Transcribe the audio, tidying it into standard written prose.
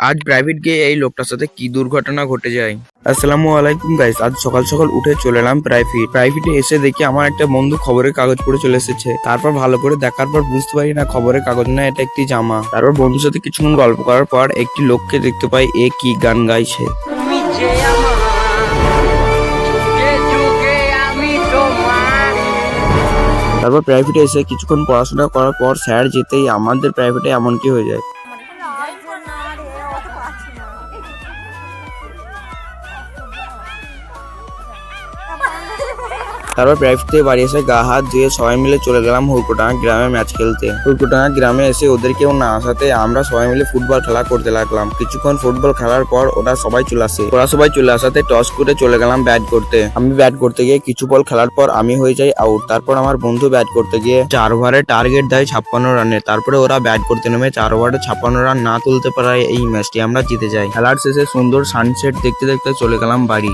আজ প্রাইভেট গিয়ে এই লোকটার সাথে কি দুর্ঘটনা ঘটে যায়। আসসালামু আলাইকুম গাইস, আজ সকাল সকাল উঠে চলে এলাম প্রাইভেটে এসে দেখি আমার একটা বন্ধু খবরের কাগজ পড়ে চলে এসেছে। তারপর ভালো করে দেখার পর বুঝতে পারি না খবরের কাগজ না, এটা একটি জামা। তারপর বন্ধুর সাথে কিছুক্ষণ গল্প করার পর একটি লোককে দেখতে পাই, এ কি গান গাইছে। তুমি যে আমার যুগে যুগে আমি তোমার। তারপর প্রাইভেটে এসে কিছুক্ষণ পড়াশোনা করার পর স্যার যেতেই আমাদের প্রাইভেটে এমন কি হয়ে যায়। তারপর প্রাইভেট থেকে বাড়ি এসে গা হাত ধুয়ে সবাই মিলে চলে গেলাম হুড়কোডাঙ্গা গ্রামে ম্যাচ খেলতে। হুড়কোডাঙ্গা গ্রামে এসে ওদের কেউ না আসাতে আমরা সবাই মিলে ফুটবল খেলা করতে লাগলাম। কিছুক্ষণ ফুটবল খেলার পর ওরা সবাই চলে আসাতে টস করে চলে গেলাম ব্যাট করতে। আমি ব্যাট করতে গিয়ে কিছু বল খেলার পর আমি হয়ে যাই আউট। তারপর আমার বন্ধু ব্যাট করতে গিয়ে 4 ওভারে টার্গেট দেয় 56 রানের। তারপরে ওরা ব্যাট করতে নেমে 4 ওভারে 56 রান না তুলতে পারায় এই ম্যাচটি আমরা জিতে যাই। খেলার শেষে সুন্দর সানসেট দেখতে দেখতে চলে গেলাম বাড়ি।